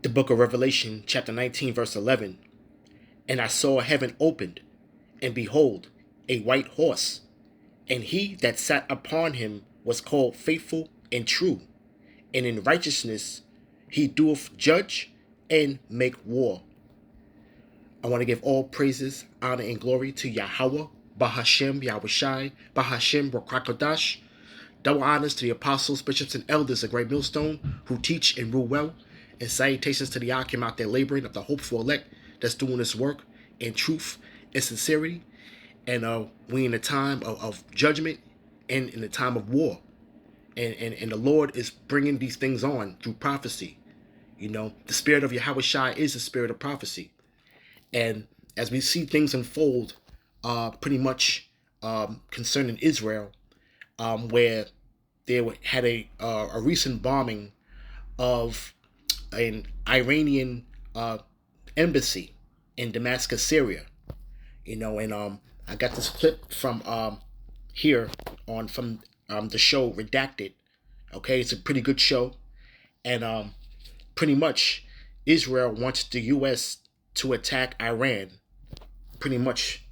The book of Revelation, chapter 19, verse 11. And I saw heaven opened, and behold, a white horse, and he that sat upon him was called Faithful and True, and in righteousness he doeth judge and make war. I want to give all praises, honor, and glory to Yahweh, Bahashem, Yahushai, Bahashem, Rakakodash. Double honors to the apostles, bishops, and elders of Great Millstone who teach and rule well, and salutations to the Akim out there laboring of the hopeful elect that's doing this work in truth and sincerity. And we in a time of judgment and in a time of war. And the Lord is bringing these things on through prophecy. You know, the spirit of Yahushai is the spirit of prophecy. And as we see things unfold, pretty much concerning Israel, where they had a recent bombing of an Iranian embassy in Damascus, Syria. You know, and I got this clip from here from the show Redacted. Okay, it's a pretty good show, and pretty much Israel wants the U.S. to attack Iran, pretty much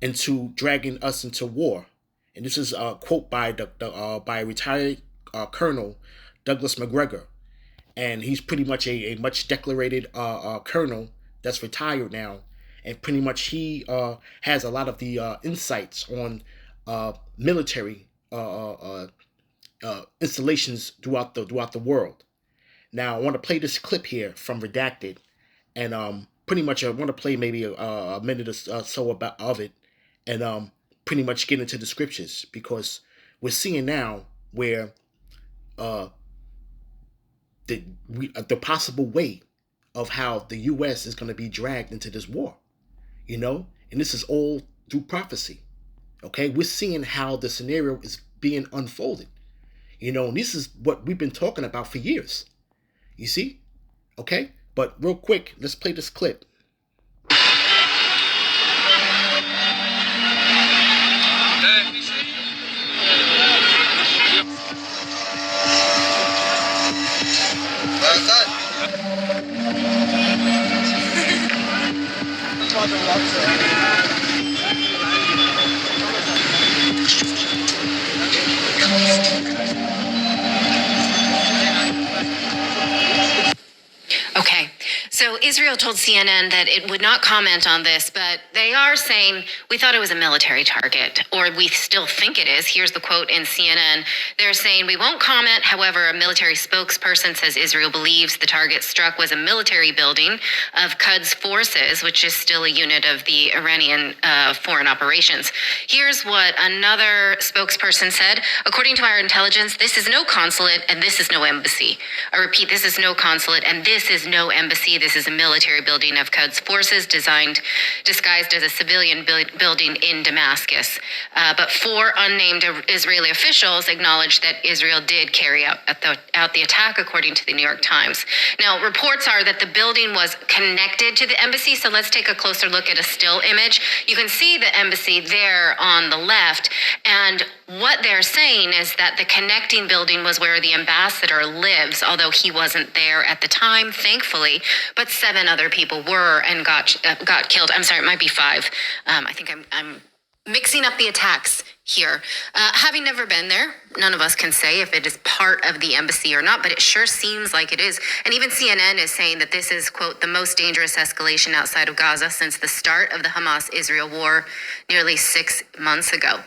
into dragging us into war. And this is a quote by by retired Colonel Douglas McGregor, and he's pretty much a much decorated colonel that's retired now, and pretty much he has a lot of the insights on military installations throughout the world. Now I want to play this clip here from Redacted, and pretty much I want to play maybe a minute or so of it, and pretty much get into the scriptures, because we're seeing now where the possible way of how the U.S. is going to be dragged into this war, you know, and this is all through prophecy. Okay, we're seeing how the scenario is being unfolded, you know, and this is what we've been talking about for years. You see, okay, but real quick, let's play this clip. Okay, so Israel told CNN that it would not comment on this, but they are saying, we thought it was a military target, or we still think it is. Here's the quote in CNN. They're saying, we won't comment. However, a military spokesperson says Israel believes the target struck was a military building of Quds forces, which is still a unit of the Iranian foreign operations. Here's what another spokesperson said. According to our intelligence, this is no consulate and this is no embassy. I repeat, this is no consulate and this is no embassy. This is a military building of Quds forces disguised as a civilian building in Damascus. But four unnamed Israeli officials acknowledged that Israel did carry out the attack, according to the New York Times. Now, reports are that the building was connected to the embassy. So let's take a closer look at a still image. You can see the embassy there on the left. And what they're saying is that the connecting building was where the ambassador lives, although he wasn't there at the time, thankfully. But 7 other people were and got killed. I'm sorry, it might be 5. I think I'm mixing up the attacks here. Having never been there, none of us can say if it is part of the embassy or not, but it sure seems like it is. And even CNN is saying that this is, quote, the most dangerous escalation outside of Gaza since the start of the Hamas-Israel war nearly 6 months ago.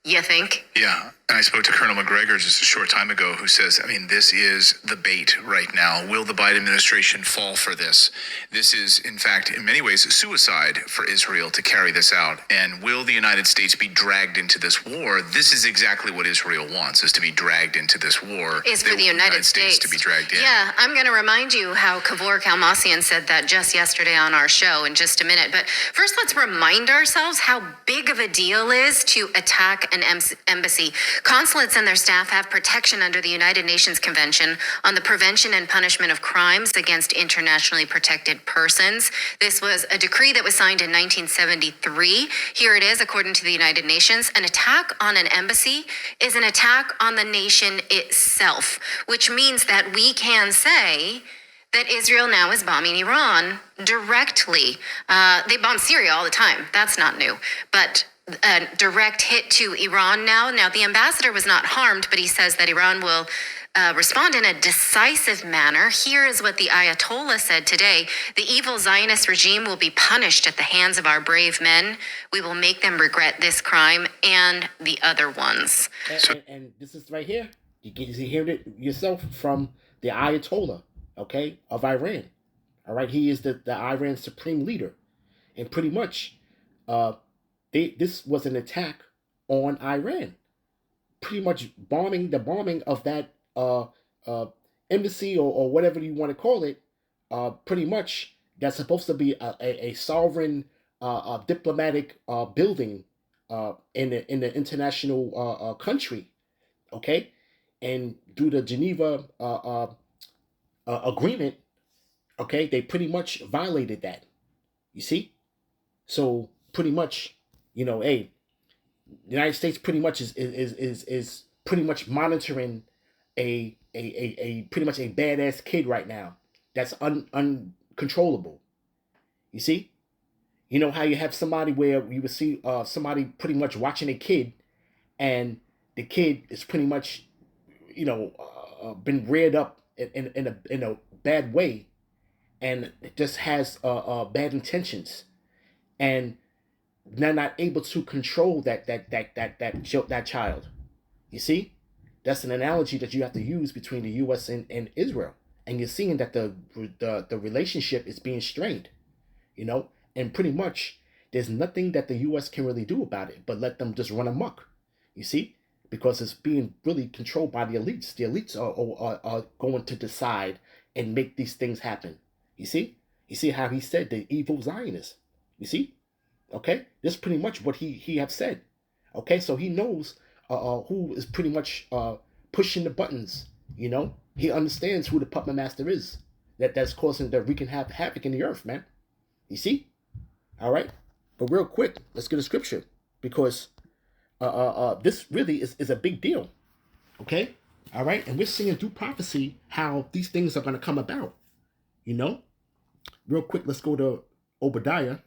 You think? Yeah. And I spoke to Colonel McGregor just a short time ago, who says, I mean, this is the bait right now. Will the Biden administration fall for this? This is, in fact, in many ways, suicide for Israel to carry this out. And will the United States be dragged into this war? This is exactly what Israel wants, is to be dragged into this war. Is for the United States to be dragged in. Yeah, I'm going to remind you how Kavor Kalmasian said that just yesterday on our show in just a minute. But first, let's remind ourselves how big of a deal is to attack an embassy. Consulates and their staff have protection under the United Nations Convention on the Prevention and Punishment of Crimes against Internationally Protected Persons. This was a decree that was signed in 1973. Here it is, according to the United Nations. An attack on an embassy is an attack on the nation itself, which means that we can say that Israel now is bombing Iran directly. They bomb Syria all the time. That's not new. But a direct hit to Iran now. Now, the ambassador was not harmed, but he says that Iran will respond in a decisive manner. Here is what the Ayatollah said today. The evil Zionist regime will be punished at the hands of our brave men. We will make them regret this crime and the other ones. And this is right here. You hear it yourself from the Ayatollah, okay, of Iran. All right, he is the Iran supreme leader. And pretty much, this was an attack on Iran. Pretty much the bombing of that embassy or whatever you want to call it. Pretty much that's supposed to be a sovereign diplomatic building in the international country, okay? And through the Geneva agreement, okay, they pretty much violated that. You see? So pretty much, hey, the United States pretty much is pretty much monitoring a pretty much a badass kid right now that's uncontrollable. You see? You know how you have somebody where you would see somebody pretty much watching a kid, and the kid is pretty much, been reared up in a bad way, and just has bad intentions, and they're not able to control that child. You see, that's an analogy that you have to use between the U.S. and Israel, and you're seeing that the relationship is being strained, and pretty much there's nothing that the U.S. can really do about it but let them just run amok. You see, because it's being really controlled by the elites. The elites are going to decide and make these things happen. You see how he said the evil Zionists. You see. Okay, this is pretty much what he have said. Okay, so he knows who is pretty much pushing the buttons. He understands who the puppet master is. That's causing the wreaking havoc in the earth, man. You see? All right, but real quick, let's get a scripture, because this really is a big deal. Okay, all right, and we're seeing through prophecy how these things are going to come about. Real quick, let's go to Obadiah.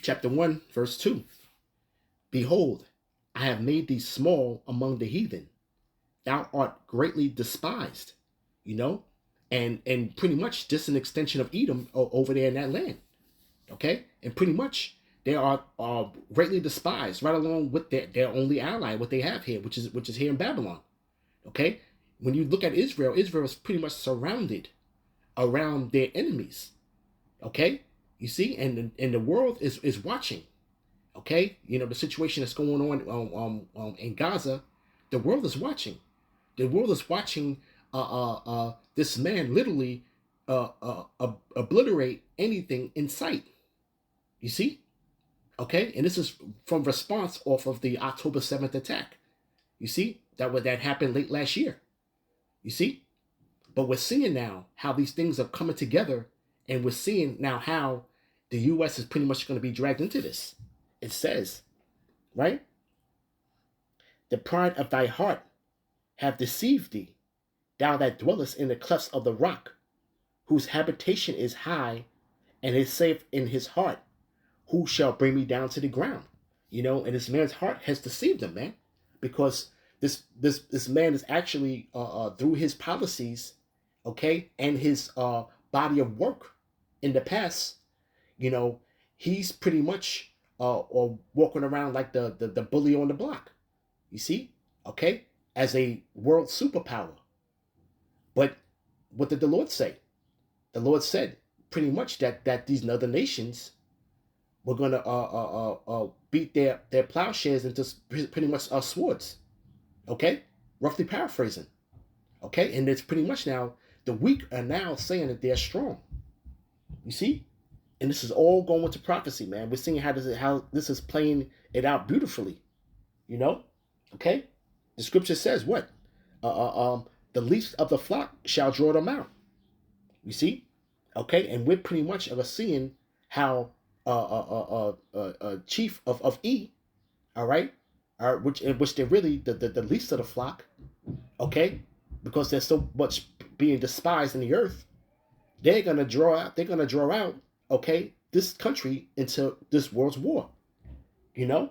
Chapter 1, verse 2. Behold, I have made thee small among the heathen. Thou art greatly despised. And pretty much just an extension of Edom over there in that land. Okay? And pretty much they are greatly despised, right along with their only ally, what they have here, which is here in Babylon. Okay? When you look at Israel is pretty much surrounded around their enemies. Okay? You see, and the world is watching. Okay, the situation that's going on in Gaza, the world is watching. The world is watching this man literally obliterate anything in sight. You see, okay, and this is from response off of the October 7th attack. You see that happened late last year. You see, but we're seeing now how these things are coming together. And we're seeing now how the U.S. is pretty much going to be dragged into this. It says, right? The pride of thy heart have deceived thee, thou that dwellest in the clefts of the rock, whose habitation is high, and is safe in his heart. Who shall bring me down to the ground? And this man's heart has deceived him, man, because this man is actually through his policies, okay, and his body of work in the past, he's pretty much walking around like the bully on the block. You see, okay, as a world superpower. But what did the Lord say? The Lord said pretty much that these other nations were gonna beat their plowshares into pretty much swords. Okay, roughly paraphrasing. Okay, and it's pretty much now the weak are now saying that they're strong. You see? And this is all going into prophecy, man. We're seeing how this is playing it out beautifully. You know? Okay? The scripture says what? The least of the flock shall draw them out. You see? Okay? And we're pretty much seeing how chief of E, all right, which they're really the least of the flock, okay, because there's so much being despised in the earth. They're gonna draw out, okay, this country into this world's war, you know,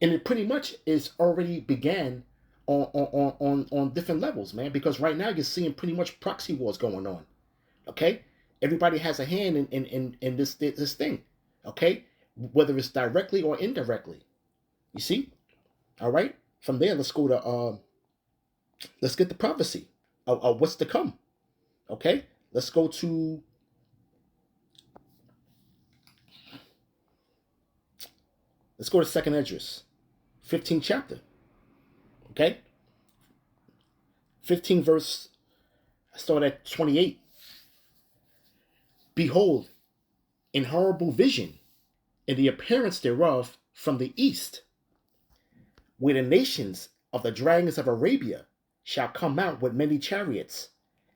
and it pretty much is already began on different levels, man. Because right now you're seeing pretty much proxy wars going on, okay. Everybody has a hand in this thing, okay, whether it's directly or indirectly. You see, all right. From there, let's go to let's get the prophecy of what's to come. Okay, let's go to Second Esdras, 15th chapter. Okay, 15 verse. I start at 28. Behold, in horrible vision, in the appearance thereof from the east, where the nations of the dragons of Arabia shall come out with many chariots,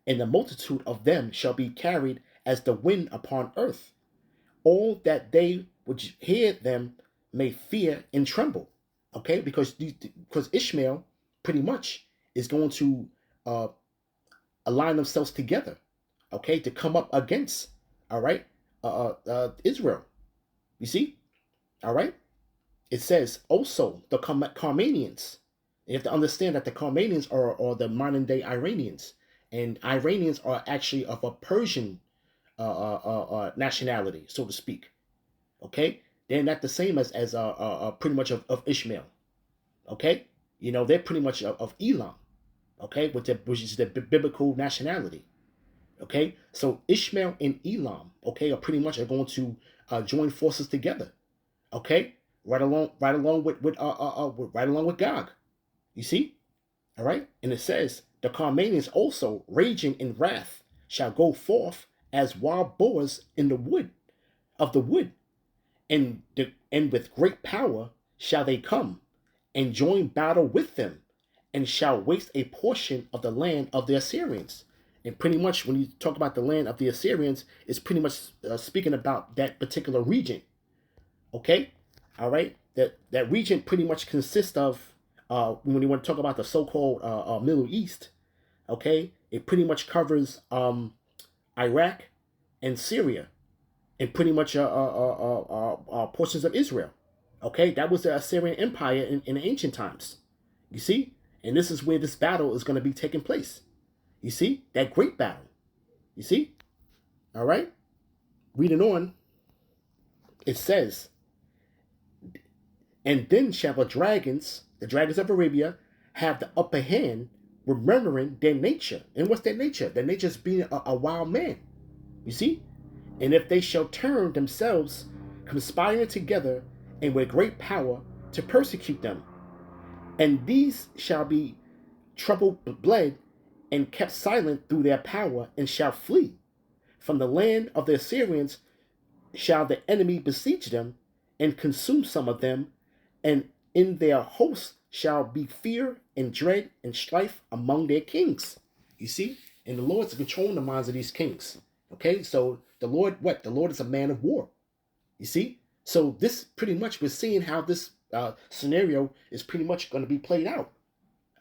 and the multitude of them shall be carried as the wind upon earth. All that they which hear them may fear and tremble. Okay, because Ishmael pretty much is going to align themselves together, okay, to come up against, all right, Israel. You see, all right. It says also the Carmanians. You have to understand that the Carmanians are the modern day Iranians, and Iranians are actually of a Persian nationality, so to speak. Okay, they're not the same as pretty much of Ishmael. Okay, you know, they're pretty much of Elam. Okay, which is the biblical nationality. Okay, so Ishmael and Elam, okay, are going to join forces together. Okay, right along with Gog. You see, all right, and it says the Carmanians also, raging in wrath, shall go forth as wild boars in the wood, and with great power shall they come and join battle with them, and shall waste a portion of the land of the Assyrians. And pretty much when you talk about the land of the Assyrians, it's pretty much speaking about that particular region. Okay, all right. That region pretty much consists of when you want to talk about the so-called Middle East. Okay, it pretty much covers Iraq and Syria, and pretty much portions of Israel. Okay, that was the Assyrian Empire in ancient times. You see, and this is where this battle is going to be taking place. You see, that great battle. You see, all right. Reading on, it says, and then shall the dragons of Arabia, have the upper hand, remembering their nature. And what's their nature? Their nature is being a wild man. You see? And if they shall turn themselves, conspiring together, and with great power, to persecute them. And these shall be troubled bled, and kept silent through their power, and shall flee. From the land of the Assyrians shall the enemy besiege them, and consume some of them, and in their hosts shall be fear and dread and strife among their kings. You see? And the Lord's controlling the minds of these kings. Okay? So the Lord, what? The Lord is a man of war. You see? So this pretty much, we're seeing how this scenario is pretty much going to be played out.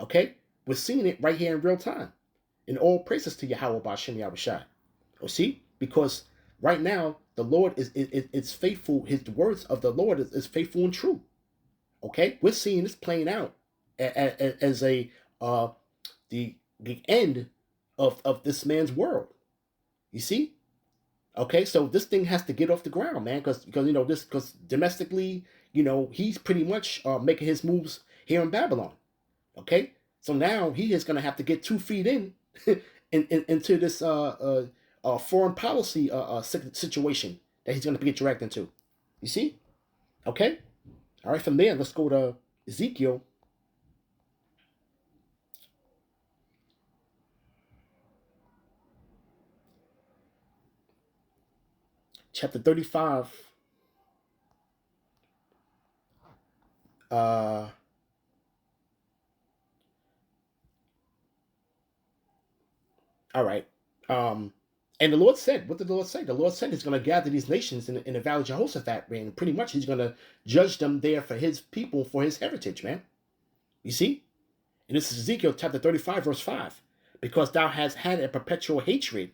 Okay? We're seeing it right here in real time. And all praises to Yahweh Ba'ashem Yahushai. You see? Because right now, the Lord is faithful. His words of the Lord is faithful and true. Okay, we're seeing this playing out as the end of this man's world. You see, okay, so this thing has to get off the ground, man, because domestically, he's pretty much making his moves here in Babylon. Okay, so now he is going to have to get 2 feet into this foreign policy situation that he's going to get dragged into. You see, okay. All right, from there, let's go to Ezekiel. chapter 35. All right. And the Lord said, what did the Lord say? The Lord said he's going to gather these nations in the valley of Jehoshaphat, man. Pretty much he's going to judge them there for his people, for his heritage, man. You see? And this is Ezekiel chapter 35, verse 5. Because thou hast had a perpetual hatred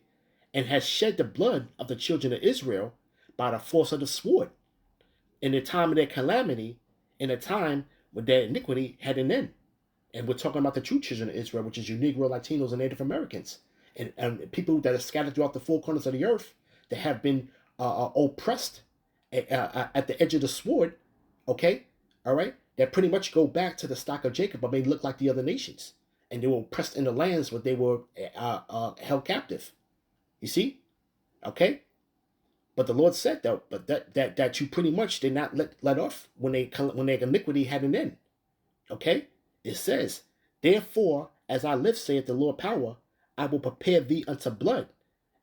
and hast shed the blood of the children of Israel by the force of the sword in the time of their calamity, in a time when their iniquity had an end. And we're talking about the true children of Israel, which is you Negro, Latinos, and Native Americans. And people that are scattered throughout the four corners of the earth that have been oppressed at the edge of the sword, okay? All right? That pretty much go back to the stock of Jacob, but may look like the other nations. And they were oppressed in the lands where they were held captive. You see? Okay? But the Lord said, though, but that you pretty much did not let off when their iniquity had an end. Okay? It says, therefore, as I live, saith the Lord power, I will prepare thee unto blood,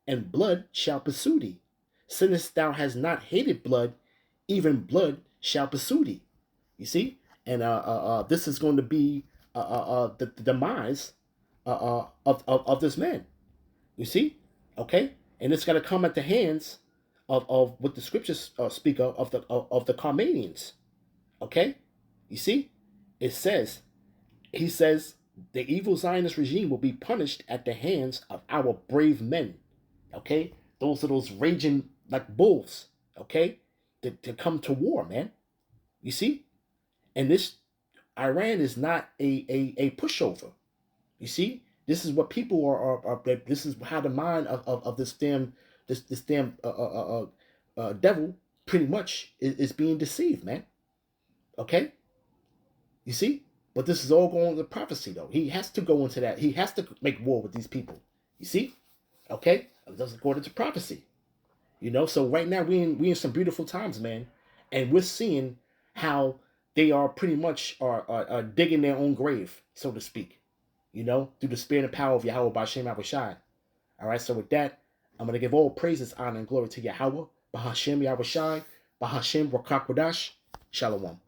and blood shall pursue thee. Since thou hast not hated blood, even blood shall pursue thee. You see? And this is going to be the demise of this man. You see? Okay? And it's going to come at the hands of what the scriptures speak of the Carmanians. Okay? You see? It says, he says, the evil Zionist regime will be punished at the hands of our brave men. Okay? Those are those raging like bulls. Okay? To come to war, man. You see? And this Iran is not a pushover. You see? This is what people are this is how the mind of this damn devil pretty much is being deceived, man. Okay? You see? But this is all going to prophecy, though. He has to go into that. He has to make war with these people. You see? Okay? That's according to prophecy. You know? So right now we in some beautiful times, man. And we're seeing how they are pretty much are digging their own grave, so to speak. You know? Through the spirit and power of Yahweh B'Shem Yahushai. All right? So with that, I'm going to give all praises, honor, and glory to Yahweh B'Shem Yahushai, B'Shem Rakakwadash. Shalom.